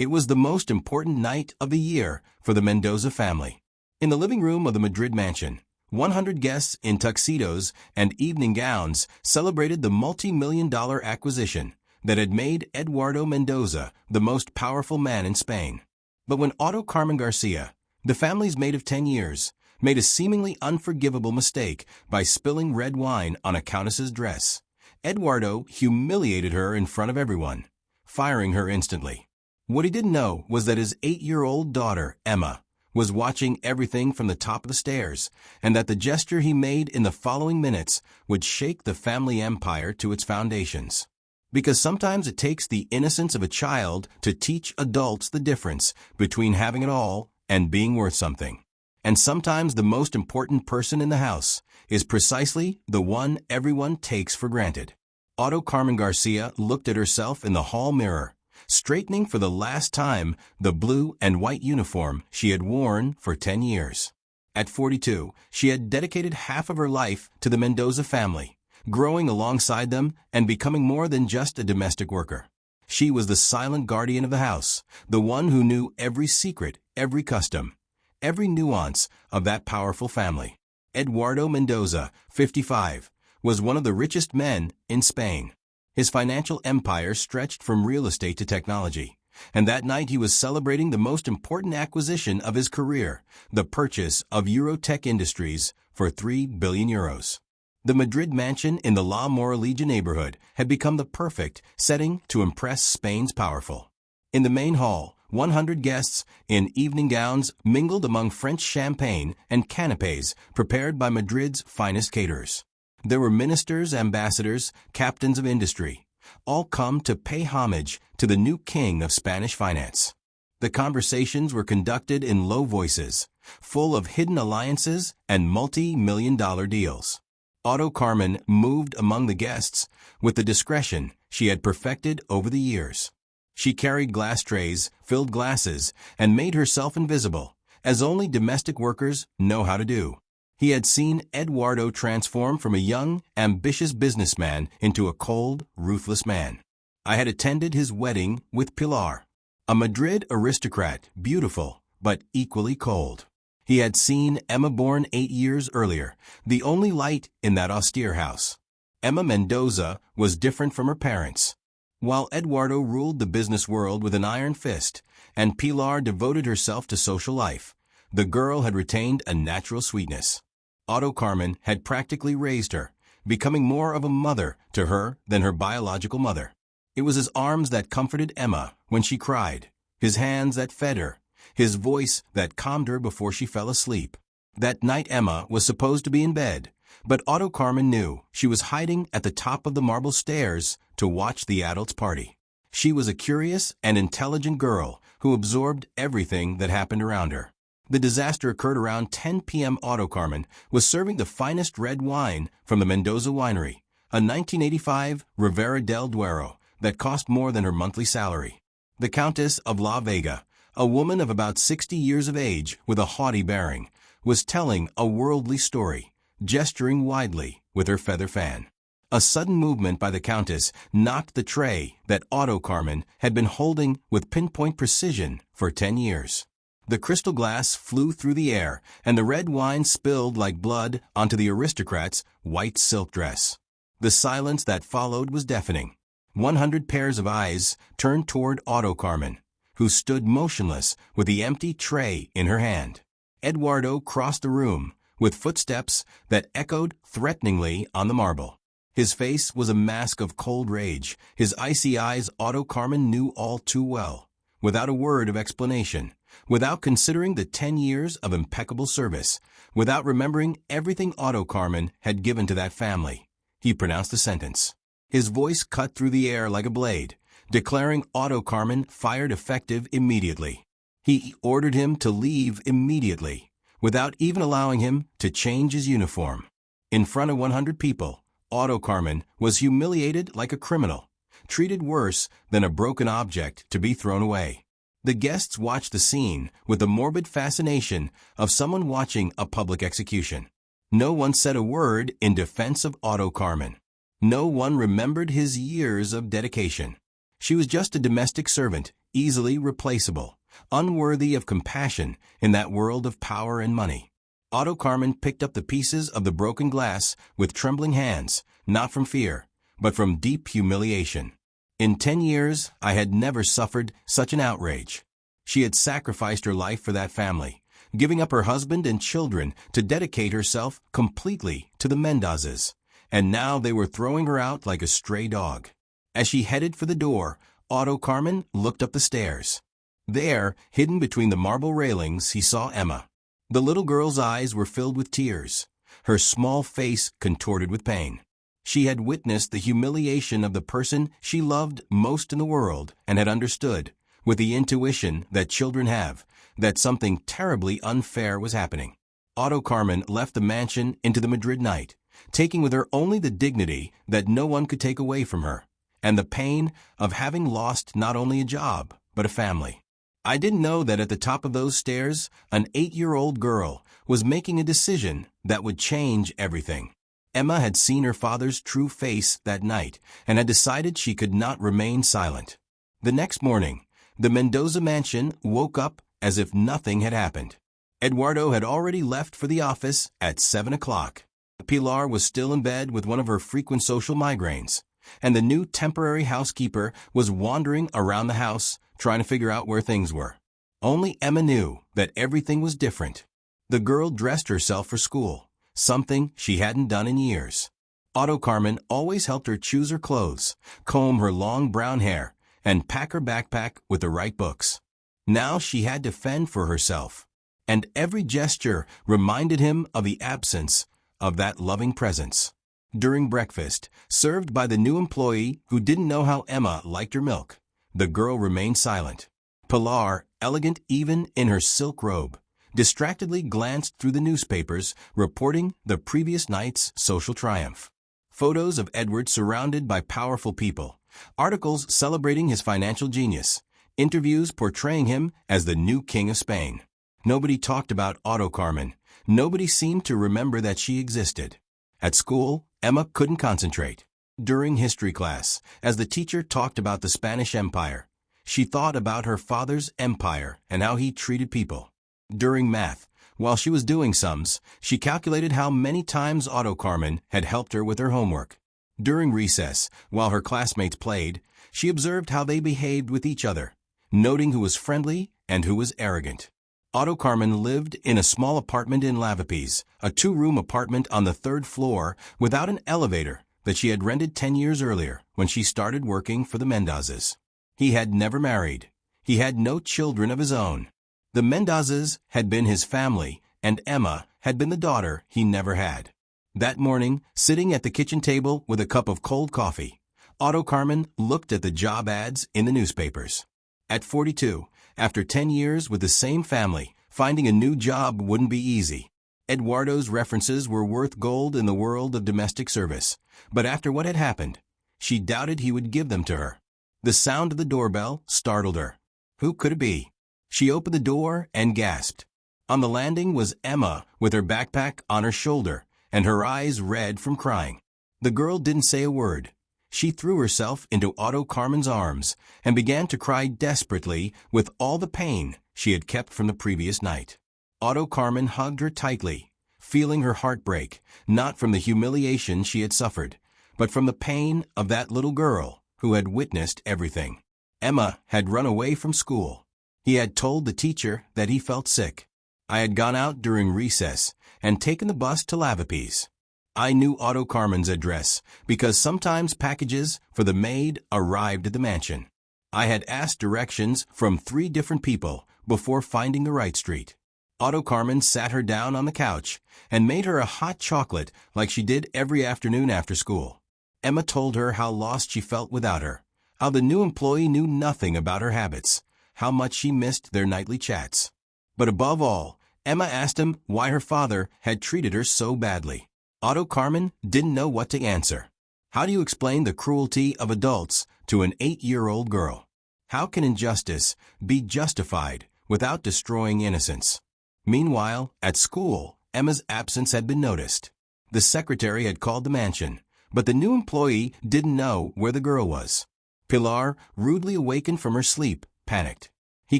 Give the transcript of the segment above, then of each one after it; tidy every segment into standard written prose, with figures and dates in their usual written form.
It was the most important night of the year for the Mendoza family. In the living room of the Madrid mansion, 100 guests in tuxedos and evening gowns celebrated the multi-million-dollar acquisition that had made Eduardo Mendoza the most powerful man in Spain. But when Otto Carmen Garcia, the family's mate of 10 years, made a seemingly unforgivable mistake by spilling red wine on a countess's dress, Eduardo humiliated her in front of everyone, firing her instantly. What he didn't know was that his 8-year-old daughter, Emma, was watching everything from the top of the stairs, and that the gesture he made in the following minutes would shake the family empire to its foundations. Because sometimes it takes the innocence of a child to teach adults the difference between having it all and being worth something. And sometimes the most important person in the house is precisely the one everyone takes for granted. Otto Carmen Garcia looked at herself in the hall mirror, straightening for the last time the blue and white uniform she had worn for 10 years. At 42, she had dedicated half of her life to the Mendoza family, growing alongside them and becoming more than just a domestic worker. She was the silent guardian of the house, the one who knew every secret, every custom, every nuance of that powerful family. Eduardo Mendoza, 55, was one of the richest men in Spain. His financial empire stretched from real estate to technology, and that night he was celebrating the most important acquisition of his career, the purchase of Eurotech Industries for 3 billion euros. The Madrid mansion in the La Moraleja neighborhood had become the perfect setting to impress Spain's powerful. In the main hall, 100 guests in evening gowns mingled among French champagne and canapés prepared by Madrid's finest caterers. There were ministers, ambassadors, captains of industry, all come to pay homage to the new king of Spanish finance. The conversations were conducted in low voices, full of hidden alliances and multi-million-dollar deals. Otto Carmen moved among the guests with the discretion she had perfected over the years. She carried glass trays, filled glasses, and made herself invisible, as only domestic workers know how to do. He had seen Eduardo transform from a young, ambitious businessman into a cold, ruthless man. I had attended his wedding with Pilar, a Madrid aristocrat, beautiful, but equally cold. He had seen Emma born 8 years earlier, the only light in that austere house. Emma Mendoza was different from her parents. While Eduardo ruled the business world with an iron fist, and Pilar devoted herself to social life, the girl had retained a natural sweetness. Otto Carmen had practically raised her, becoming more of a mother to her than her biological mother. It was his arms that comforted Emma when she cried, his hands that fed her, his voice that calmed her before she fell asleep. That night Emma was supposed to be in bed, but Otto Carmen knew she was hiding at the top of the marble stairs to watch the adults party. She was a curious and intelligent girl who absorbed everything that happened around her. The disaster occurred around 10 p.m. Otto Carmen was serving the finest red wine from the Mendoza winery, a 1985 Ribera del Duero that cost more than her monthly salary. The Countess of La Vega, a woman of about 60 years of age with a haughty bearing, was telling a worldly story, gesturing widely with her feather fan. A sudden movement by the Countess knocked the tray that Otto Carmen had been holding with pinpoint precision for 10 years. The crystal glass flew through the air, and the red wine spilled like blood onto the aristocrat's white silk dress. The silence that followed was deafening. 100 pairs of eyes turned toward Otto Carmen, who stood motionless with the empty tray in her hand. Eduardo crossed the room with footsteps that echoed threateningly on the marble. His face was a mask of cold rage. His icy eyes Otto Carmen knew all too well. Without a word of explanation, without considering the 10 years of impeccable service, without remembering everything Otto Carmen had given to that family, he pronounced a sentence. His voice cut through the air like a blade, declaring Otto Carmen fired effective immediately. He ordered him to leave immediately, without even allowing him to change his uniform. In front of 100 people, Otto Carmen was humiliated like a criminal, treated worse than a broken object to be thrown away. The guests watched the scene with the morbid fascination of someone watching a public execution. No one said a word in defense of Otto Carmen. No one remembered his years of dedication. She was just a domestic servant, easily replaceable, unworthy of compassion in that world of power and money. Otto Carmen picked up the pieces of the broken glass with trembling hands, not from fear, but from deep humiliation. In 10 years, I had never suffered such an outrage. She had sacrificed her life for that family, giving up her husband and children to dedicate herself completely to the Mendozes, and now they were throwing her out like a stray dog. As she headed for the door, Otto Carmen looked up the stairs. There, hidden between the marble railings, he saw Emma. The little girl's eyes were filled with tears, her small face contorted with pain. She had witnessed the humiliation of the person she loved most in the world and had understood, with the intuition that children have, that something terribly unfair was happening. Otto Carmen left the mansion into the Madrid night, taking with her only the dignity that no one could take away from her, and the pain of having lost not only a job, but a family. I didn't know that at the top of those stairs, an 8-year-old girl was making a decision that would change everything. Emma had seen her father's true face that night and had decided she could not remain silent. The next morning, the Mendoza mansion woke up as if nothing had happened. Eduardo had already left for the office at 7 o'clock. Pilar was still in bed with one of her frequent social migraines, and the new temporary housekeeper was wandering around the house trying to figure out where things were. Only Emma knew that everything was different. The girl dressed herself for school, something she hadn't done in years. Otto Carmen always helped her choose her clothes, comb her long brown hair, and pack her backpack with the right books. Now she had to fend for herself, and every gesture reminded him of the absence of that loving presence. During breakfast, served by the new employee who didn't know how Emma liked her milk, the girl remained silent. Pilar, elegant even in her silk robe, distractedly glanced through the newspapers reporting the previous night's social triumph. Photos of Edward surrounded by powerful people, articles celebrating his financial genius, interviews portraying him as the new king of Spain. Nobody talked about Otto Carmen. Nobody seemed to remember that she existed. At school, Emma couldn't concentrate. During history class, as the teacher talked about the Spanish Empire, she thought about her father's empire and how he treated people. During math, while she was doing sums, she calculated how many times Otto Carmen had helped her with her homework. During recess, while her classmates played, she observed how they behaved with each other, noting who was friendly and who was arrogant. Otto Carmen lived in a small apartment in Lavapiés, a 2-room apartment on the 3rd floor without an elevator that she had rented 10 years earlier when she started working for the Mendozes. He had never married. He had no children of his own. The Mendozes had been his family, and Emma had been the daughter he never had. That morning, sitting at the kitchen table with a cup of cold coffee, Otto Carmen looked at the job ads in the newspapers. At 42, after 10 years with the same family, finding a new job wouldn't be easy. Eduardo's references were worth gold in the world of domestic service, but after what had happened, she doubted he would give them to her. The sound of the doorbell startled her. Who could it be? She opened the door and gasped. On the landing was Emma with her backpack on her shoulder and her eyes red from crying. The girl didn't say a word. She threw herself into Otto Carmen's arms and began to cry desperately with all the pain she had kept from the previous night. Otto Carmen hugged her tightly, feeling her heart break, not from the humiliation she had suffered, but from the pain of that little girl who had witnessed everything. Emma had run away from school. He had told the teacher that he felt sick. I had gone out during recess and taken the bus to Lavapiés. I knew Otto Carmen's address because sometimes packages for the maid arrived at the mansion. I had asked directions from 3 different people before finding the right street. Otto Carmen sat her down on the couch and made her a hot chocolate like she did every afternoon after school. Emma told her how lost she felt without her, how the new employee knew nothing about her habits, how much she missed their nightly chats. But above all, Emma asked him why her father had treated her so badly. Otto Carmen didn't know what to answer. How do you explain the cruelty of adults to an 8-year-old girl? How can injustice be justified without destroying innocence? Meanwhile, at school, Emma's absence had been noticed. The secretary had called the mansion, but the new employee didn't know where the girl was. Pilar, rudely awakened from her sleep, panicked. He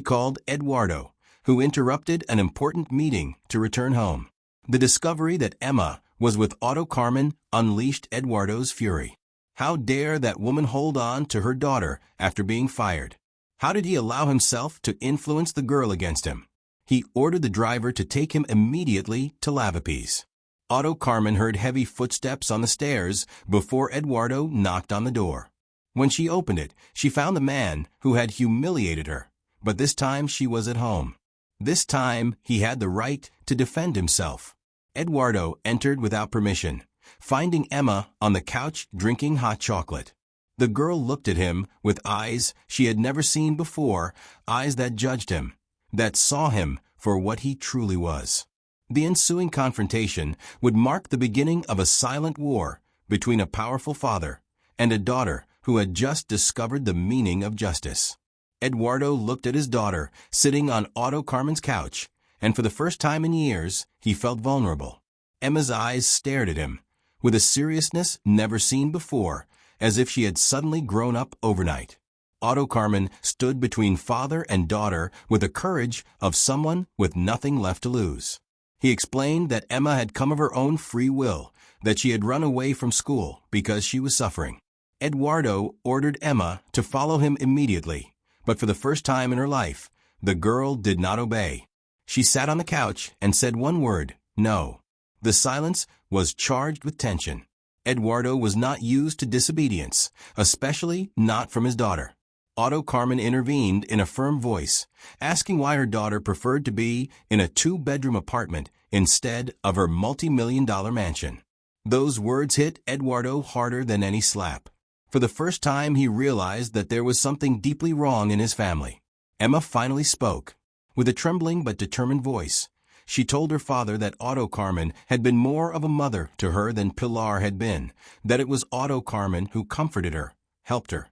called Eduardo, who interrupted an important meeting to return home. The discovery that Emma was with Otto Carmen unleashed Eduardo's fury. How dare that woman hold on to her daughter after being fired? How did he allow himself to influence the girl against him? He ordered the driver to take him immediately to Lavapiés. Otto Carmen heard heavy footsteps on the stairs before Eduardo knocked on the door. When she opened it, she found the man who had humiliated her, but this time she was at home. This time he had the right to defend himself. Eduardo entered without permission, finding Emma on the couch drinking hot chocolate. The girl looked at him with eyes she had never seen before, eyes that judged him, that saw him for what he truly was. The ensuing confrontation would mark the beginning of a silent war between a powerful father and a daughter who had just discovered the meaning of justice. Eduardo looked at his daughter sitting on Otto Carmen's couch, and for the first time in years, he felt vulnerable. Emma's eyes stared at him with a seriousness never seen before, as if she had suddenly grown up overnight. Otto Carmen stood between father and daughter with the courage of someone with nothing left to lose. He explained that Emma had come of her own free will, that she had run away from school because she was suffering. Eduardo ordered Emma to follow him immediately, but for the first time in her life, the girl did not obey. She sat on the couch and said one word, "No." The silence was charged with tension. Eduardo was not used to disobedience, especially not from his daughter. Otto Carmen intervened in a firm voice, asking why her daughter preferred to be in a 2-bedroom apartment instead of her multi-million-dollar mansion. Those words hit Eduardo harder than any slap. For the first time he realized that there was something deeply wrong in his family. Emma finally spoke. With a trembling but determined voice, she told her father that Otto Carmen had been more of a mother to her than Pilar had been, that it was Otto Carmen who comforted her, helped her,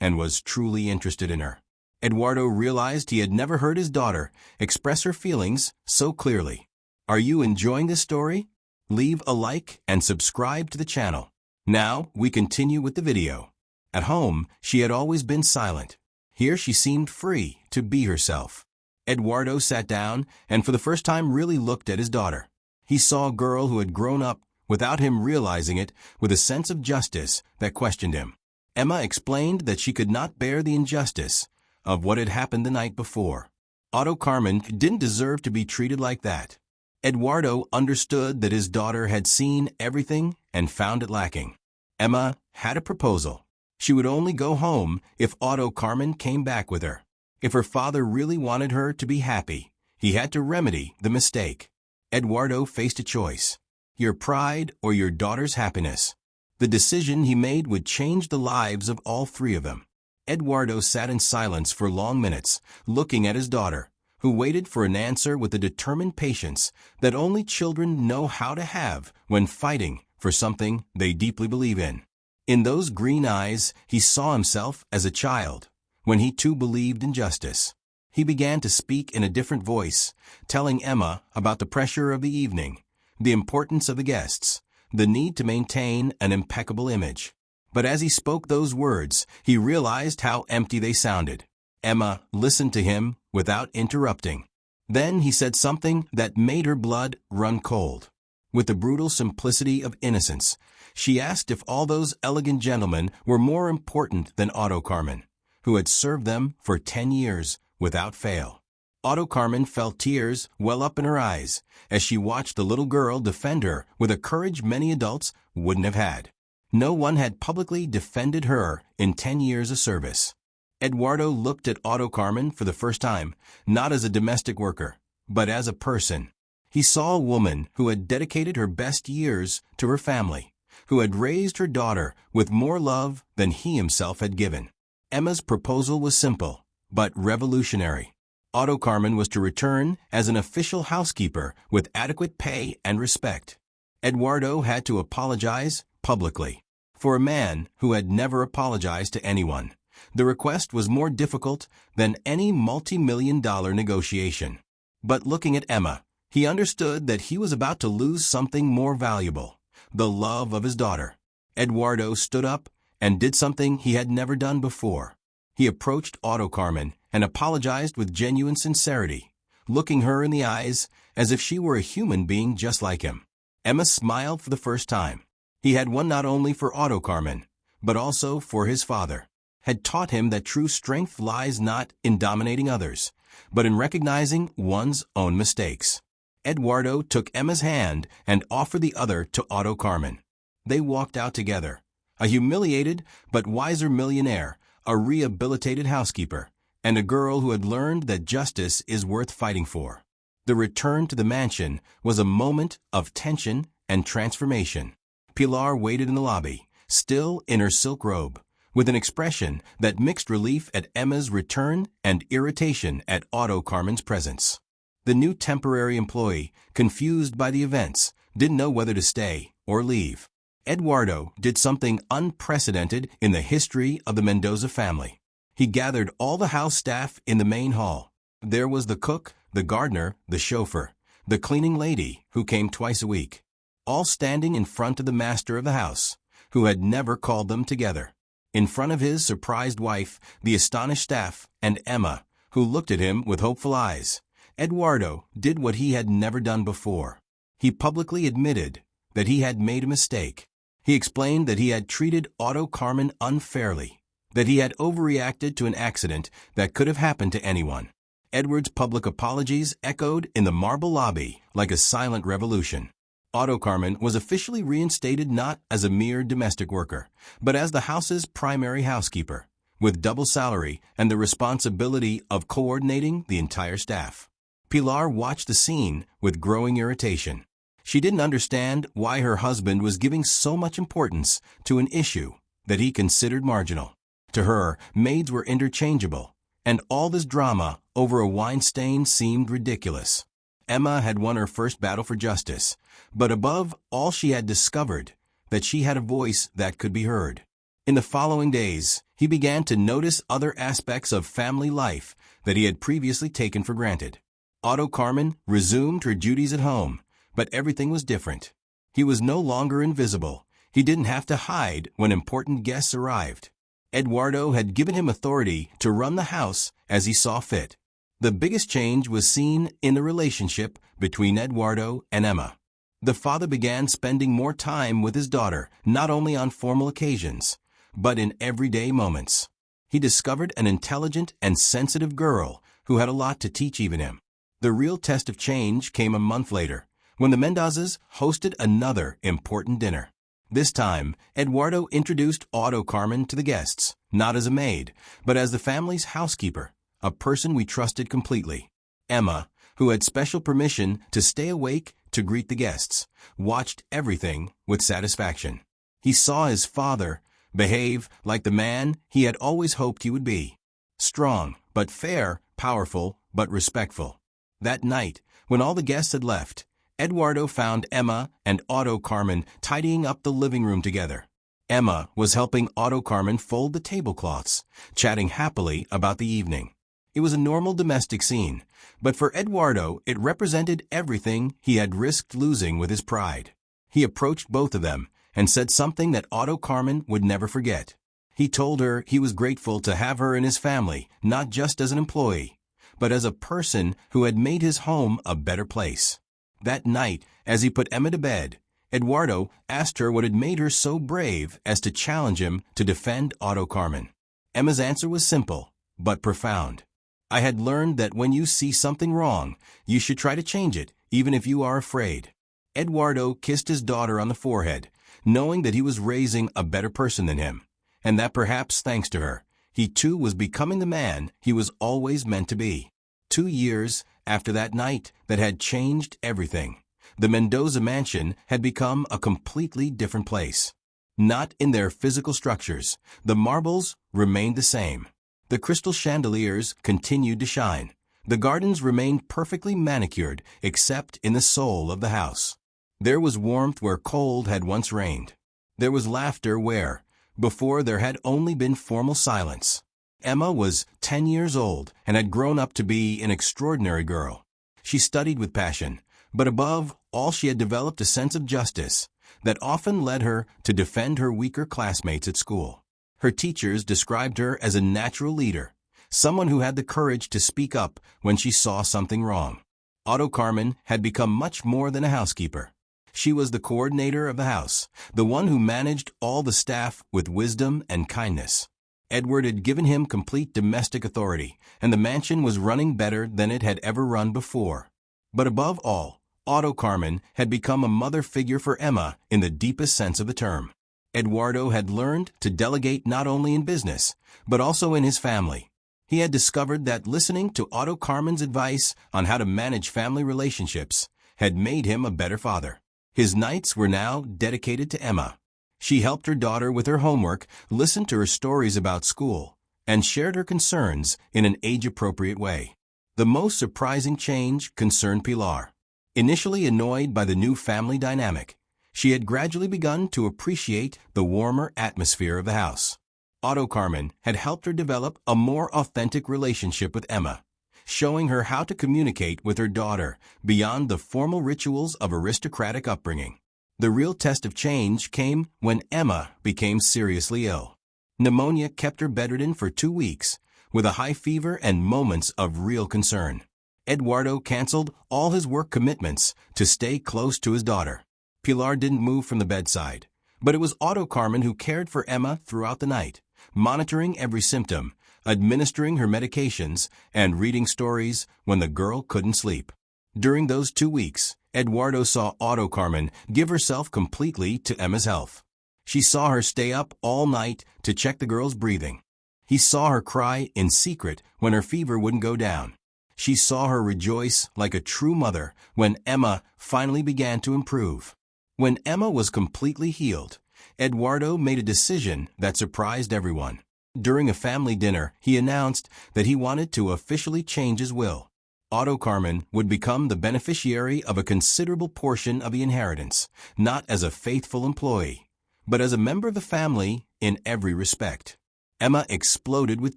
and was truly interested in her. Eduardo realized he had never heard his daughter express her feelings so clearly. Are you enjoying this story? Leave a like and subscribe to the channel. Now we continue with the video. At home, she had always been silent. Here she seemed free to be herself. Eduardo sat down and for the first time really looked at his daughter. He saw a girl who had grown up without him realizing it, with a sense of justice that questioned him. Emma explained that she could not bear the injustice of what had happened the night before. Otto Carmen didn't deserve to be treated like that. Eduardo understood that his daughter had seen everything and found it lacking. Emma had a proposal. She would only go home if Otto Carmen came back with her. If her father really wanted her to be happy, he had to remedy the mistake. Eduardo faced a choice: your pride or your daughter's happiness. The decision he made would change the lives of all three of them. Eduardo sat in silence for long minutes, looking at his daughter, who waited for an answer with the determined patience that only children know how to have when fighting for something they deeply believe in. In those green eyes, he saw himself as a child, when he too believed in justice. He began to speak in a different voice, telling Emma about the pressure of the evening, the importance of the guests, the need to maintain an impeccable image. But as he spoke those words, he realized how empty they sounded. Emma listened to him without interrupting. Then he said something that made her blood run cold. With the brutal simplicity of innocence, she asked if all those elegant gentlemen were more important than Otto Carmen, who had served them for 10 years without fail. Otto Carmen felt tears well up in her eyes as she watched the little girl defend her with a courage many adults wouldn't have had. No one had publicly defended her in 10 years of service. Eduardo looked at Otto Carmen for the first time, not as a domestic worker, but as a person. He saw a woman who had dedicated her best years to her family, who had raised her daughter with more love than he himself had given. Emma's proposal was simple, but revolutionary. Otto Carmen was to return as an official housekeeper with adequate pay and respect. Eduardo had to apologize publicly. For a man who had never apologized to anyone, the request was more difficult than any multi-million-dollar negotiation. But looking at Emma, he understood that he was about to lose something more valuable: the love of his daughter. Eduardo stood up and did something he had never done before. He approached Otto Carmen and apologized with genuine sincerity, looking her in the eyes as if she were a human being just like him. Emma smiled for the first time. He had one not only for Otto Carmen, but also for his father, had taught him that true strength lies not in dominating others, but in recognizing one's own mistakes. Eduardo took Emma's hand and offered the other to Otto Carmen. They walked out together, a humiliated but wiser millionaire, a rehabilitated housekeeper, and a girl who had learned that justice is worth fighting for. The return to the mansion was a moment of tension and transformation. Pilar waited in the lobby, still in her silk robe, with an expression that mixed relief at Emma's return and irritation at Otto Carmen's presence. The new temporary employee, confused by the events, didn't know whether to stay or leave. Eduardo did something unprecedented in the history of the Mendoza family. He gathered all the house staff in the main hall. There was the cook, the gardener, the chauffeur, the cleaning lady, who came twice a week, all standing in front of the master of the house, who had never called them together. In front of his surprised wife, the astonished staff, and Emma, who looked at him with hopeful eyes, Eduardo did what he had never done before. He publicly admitted that he had made a mistake. He explained that he had treated Otto Carmen unfairly, that he had overreacted to an accident that could have happened to anyone. Edward's public apologies echoed in the marble lobby like a silent revolution. Otto Carmen was officially reinstated not as a mere domestic worker, but as the house's primary housekeeper, with double salary and the responsibility of coordinating the entire staff. Pilar watched the scene with growing irritation. She didn't understand why her husband was giving so much importance to an issue that he considered marginal. To her, maids were interchangeable, and all this drama over a wine stain seemed ridiculous. Emma had won her first battle for justice, but above all she had discovered that she had a voice that could be heard. In the following days, he began to notice other aspects of family life that he had previously taken for granted. Otto Carmen resumed her duties at home, but everything was different. He was no longer invisible. He didn't have to hide when important guests arrived. Eduardo had given him authority to run the house as he saw fit. The biggest change was seen in the relationship between Eduardo and Emma. The father began spending more time with his daughter, not only on formal occasions, but in everyday moments. He discovered an intelligent and sensitive girl who had a lot to teach even him. The real test of change came a month later, when the Mendozas hosted another important dinner. This time, Eduardo introduced Otto Carmen to the guests, not as a maid, but as the family's housekeeper, a person we trusted completely. Emma, who had special permission to stay awake to greet the guests, watched everything with satisfaction. He saw his father behave like the man he had always hoped he would be. Strong, but fair, powerful, but respectful. That night, when all the guests had left, Eduardo found Emma and Otto Carmen tidying up the living room together. Emma was helping Otto Carmen fold the tablecloths, chatting happily about the evening. It was a normal domestic scene, but for Eduardo it represented everything he had risked losing with his pride. He approached both of them and said something that Otto Carmen would never forget. He told her he was grateful to have her in his family, not just as an employee, but as a person who had made his home a better place. That night, as he put Emma to bed, Eduardo asked her what had made her so brave as to challenge him to defend Otto Carmen. Emma's answer was simple, but profound. I had learned that when you see something wrong, you should try to change it, even if you are afraid. Eduardo kissed his daughter on the forehead, knowing that he was raising a better person than him, and that perhaps thanks to her, he too was becoming the man he was always meant to be. 2 years after that night that had changed everything, the Mendoza mansion had become a completely different place. Not in their physical structures, the marbles remained the same. The crystal chandeliers continued to shine. The gardens remained perfectly manicured except in the soul of the house. There was warmth where cold had once reigned. There was laughter where, before, there had only been formal silence. Emma was 10 years old and had grown up to be an extraordinary girl. She studied with passion, but above all she had developed a sense of justice that often led her to defend her weaker classmates at school. Her teachers described her as a natural leader, someone who had the courage to speak up when she saw something wrong. Otto Carmen had become much more than a housekeeper. She was the coordinator of the house, the one who managed all the staff with wisdom and kindness. Edward had given him complete domestic authority, and the mansion was running better than it had ever run before. But above all, Otto Carmen had become a mother figure for Emma in the deepest sense of the term. Eduardo had learned to delegate not only in business, but also in his family. He had discovered that listening to Otto Carmen's advice on how to manage family relationships had made him a better father. His nights were now dedicated to Emma. She helped her daughter with her homework, listened to her stories about school, and shared her concerns in an age-appropriate way. The most surprising change concerned Pilar. Initially annoyed by the new family dynamic, she had gradually begun to appreciate the warmer atmosphere of the house. Otto Carmen had helped her develop a more authentic relationship with Emma, showing her how to communicate with her daughter beyond the formal rituals of aristocratic upbringing. The real test of change came when Emma became seriously ill. Pneumonia kept her bedridden for 2 weeks, with a high fever and moments of real concern. Eduardo canceled all his work commitments to stay close to his daughter. Pilar didn't move from the bedside, but it was Otto Carmen who cared for Emma throughout the night, monitoring every symptom, administering her medications, and reading stories when the girl couldn't sleep. During those 2 weeks, Eduardo saw Otto Carmen give herself completely to Emma's health. She saw her stay up all night to check the girl's breathing. He saw her cry in secret when her fever wouldn't go down. She saw her rejoice like a true mother when Emma finally began to improve. When Emma was completely healed, Eduardo made a decision that surprised everyone. During a family dinner, he announced that he wanted to officially change his will. Otto Carmen would become the beneficiary of a considerable portion of the inheritance, not as a faithful employee, but as a member of the family in every respect. Emma exploded with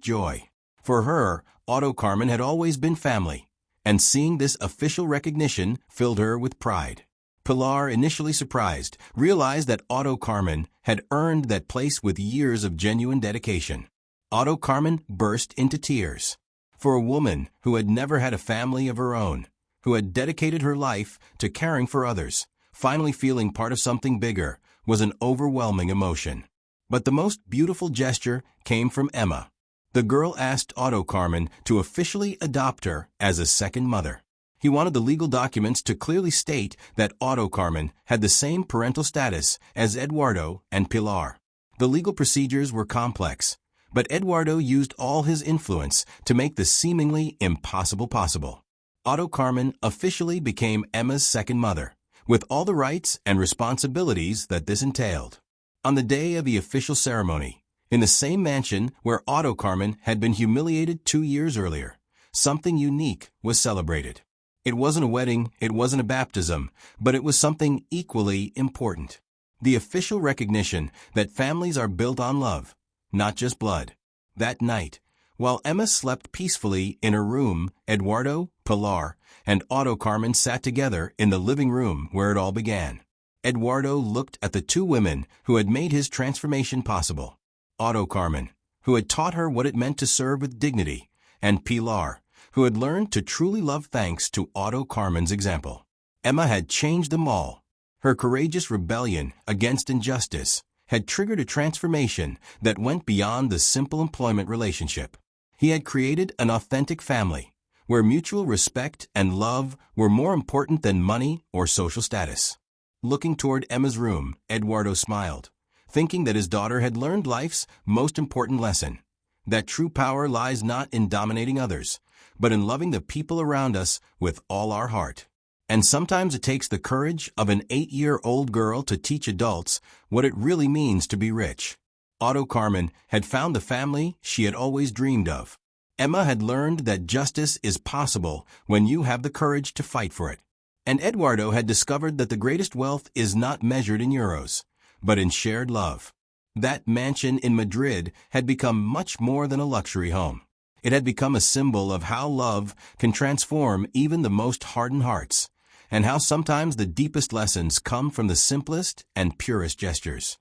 joy. For her, Otto Carmen had always been family, and seeing this official recognition filled her with pride. Pilar, initially surprised, realized that Otto Carmen had earned that place with years of genuine dedication. Otto Carmen burst into tears. For a woman who had never had a family of her own, who had dedicated her life to caring for others, finally feeling part of something bigger was an overwhelming emotion. But the most beautiful gesture came from Emma. The girl asked Otto Carmen to officially adopt her as a second mother. He wanted the legal documents to clearly state that Otto Carmen had the same parental status as Eduardo and Pilar. The legal procedures were complex, but Eduardo used all his influence to make the seemingly impossible possible. Otto Carmen officially became Emma's second mother, with all the rights and responsibilities that this entailed. On the day of the official ceremony, in the same mansion where Otto Carmen had been humiliated 2 years earlier, something unique was celebrated. It wasn't a wedding, it wasn't a baptism, but it was something equally important. The official recognition that families are built on love, not just blood. That night, while Emma slept peacefully in her room, Eduardo, Pilar, and Otto Carmen sat together in the living room where it all began. Eduardo looked at the 2 women who had made his transformation possible. Otto Carmen, who had taught her what it meant to serve with dignity, and Pilar, who had learned to truly love thanks to Otto Carmen's example. Emma had changed them all. Her courageous rebellion against injustice had triggered a transformation that went beyond the simple employment relationship. He had created an authentic family, where mutual respect and love were more important than money or social status. Looking toward Emma's room, Eduardo smiled, thinking that his daughter had learned life's most important lesson, that true power lies not in dominating others, but in loving the people around us with all our heart. And sometimes it takes the courage of an 8-year-old girl to teach adults what it really means to be rich. Otto Carmen had found the family she had always dreamed of. Emma had learned that justice is possible when you have the courage to fight for it. And Eduardo had discovered that the greatest wealth is not measured in euros, but in shared love. That mansion in Madrid had become much more than a luxury home. It had become a symbol of how love can transform even the most hardened hearts, and how sometimes the deepest lessons come from the simplest and purest gestures.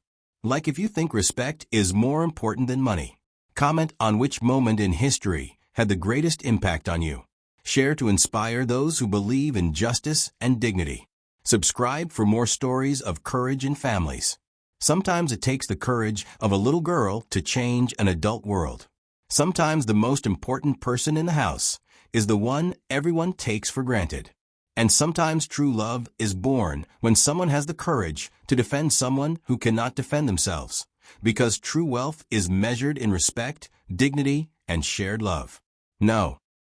Like if you think respect is more important than money. Comment on which moment in history had the greatest impact on you. Share to inspire those who believe in justice and dignity. Subscribe for more stories of courage in families. Sometimes it takes the courage of a little girl to change an adult world. Sometimes the most important person in the house is the one everyone takes for granted. And sometimes true love is born when someone has the courage to defend someone who cannot defend themselves. Because true wealth is measured in respect, dignity, and shared love. No,